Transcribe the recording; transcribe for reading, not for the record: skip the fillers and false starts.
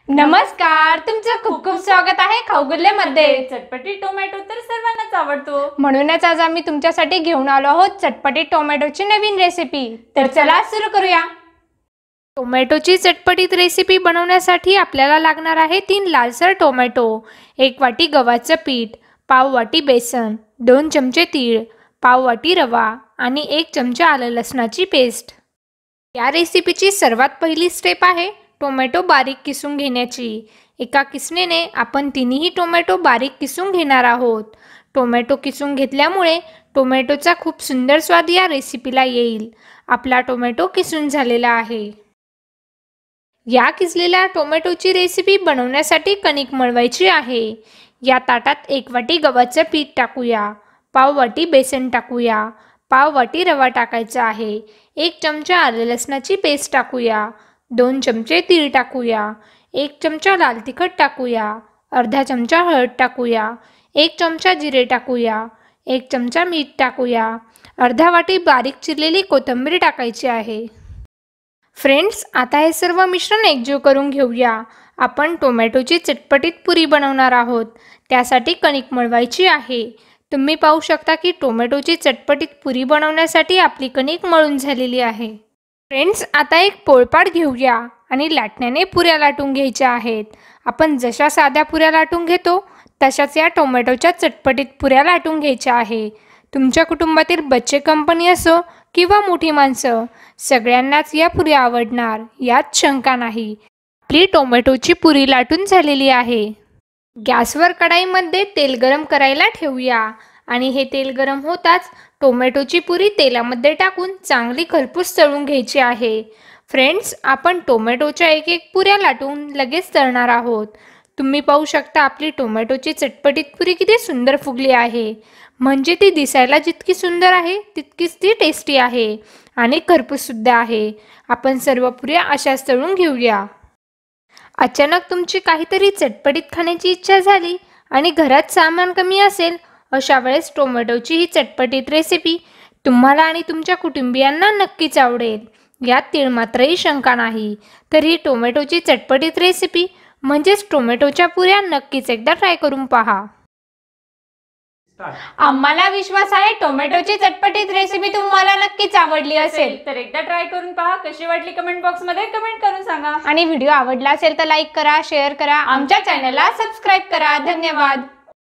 नमस्कार, तुमचं खूप खूप स्वागत आहे खाऊ गुल्ले मध्ये। चटपटी टोमॅटो तर सर्वांनाच आवडतो, म्हणूनच आज आम्ही तुमच्यासाठी घेऊन आलो आहोत चटपटी टोमॅटोची नवीन रेसिपी। तर चला सुरू करूया। टोमॅटोची चटपटीत रेसिपी बनवण्यासाठी आपल्याला लागणार आहे 3 लालसर टोमॅटो, 1 वाटी गव्हाचं पीठ, पाव वाटी बेसन, 2 चमचे तीळ, पाव वाटी रवा आणि 1 चमचा आलं लसणाची पेस्ट। या रेसिपीची सर्वात पहिली स्टेप आहे टोमॅटो बारीक किसून घेण्याची। एका किसणीने आपण तिन्ही टोमॅटो बारीक किसून घेणार आहोत। टोमॅटो किसून घेतल्यामुळे टोमॅटोचा खूप सुंदर स्वाद या रेसिपीला येईल। आपला टोमॅटो किसून झालेला आहे। या किसलेल्या टोमॅटोची रेसिपी बनवण्यासाठी कणिक मळवायची आहे। या ताटात 1 वाटी गव्हाचं पीठ टाकूया, पाव वाटी बेसन टाकूया, पाव वाटी रवा टाकायचा आहे, 1 चमचा आलं लसणाची पेस्ट टाकूया, 2 चमचे तीळ टाकूया, 1 चमचा लाल तिखट टाकूया, अर्धा चमचा हळद टाकूया, 1 चमचा जिरे टाकूया, 1 चमचा मीठ टाकूया, अर्धा वाटी बारीक चिरलेली कोथिंबीर टाकायची आहे। फ्रेंड्स, आता हे सर्व मिश्रण एकजीव करून घेऊया। आपण टोमॅटोची चटपटीत पुरी बनवणार आहोत। त्यासाठी कणिक मळवायची आहे। तुम्ही पाहू शकता की टोमॅटोची चटपटीत पुरी बनवण्यासाठी आपली कणिक मळून झालेली आहे। फ्रेंड्स, आता एक पोळपाट घेऊया आणि लाटण्याने पुऱ्या लाटून घ्यायच्या आहेत। आपण जशा साध्या पुऱ्या लाटून घेतो तशाच या टोमॅटोच्या चटपटीत पुऱ्या लाटून घ्यायच्या आहे। तुमच्या कुटुंबातील बच्चे कंपनी असो किंवा मोठी माणसं, सगळ्यांनाच या पुऱ्या आवडणार यात शंका नाही। आपली टोमॅटोची पुरी लाटून झालेली आहे। गॅसवर कढईमध्ये तेल गरम करायला ठेवूया आणि हे तेल गरम होताच टोमॅटोची पुरी तेलामध्ये टाकून चांगली खरपूस तळून घ्यायची आहे। फ्रेंड्स, आपण टोमॅटोच्या एक पुऱ्या लाटून लगेच तळणार आहोत। तुम्ही पाहू शकता आपली टोमॅटोची चटपटीत पुरी किती सुंदर फुगली आहे। म्हणजे ती दिसायला जितकी सुंदर आहे तितकीच ती टेस्टी आहे आणि खरपूस सुद्धा आहे। आपण सर्व पुऱ्या अशाच तळून घेऊया। अचानक तुमची काहीतरी चटपटीत खाण्याची इच्छा झाली आणि घरात सामान कमी असेल, अशा वेळेस टोमॅटोची ही चटपटीत रेसिपी तुम्हाला आणि तुमच्या कुटुंबियांना नक्कीच आवडेल, यात तीळमात्रही शंका नाही। तर ही टोमॅटोची चटपटीत रेसिपी म्हणजेच टोमॅटोच्या पुऱ्या नक्कीच एकदा ट्राय करून पहा। आम्हाला विश्वास आहे टोमॅटोची चटपटीत रेसिपी तुम्हाला नक्कीच आवडली असेल। तर एकदा ट्राय करून पहा। कशी वाटली कमेंट बॉक्स मध्ये कमेंट करून सांगा आणि व्हिडिओ आवडला असेल तर लाईक करा, शेअर करा, आमच्या चॅनलला सबस्क्राइब करा। धन्यवाद।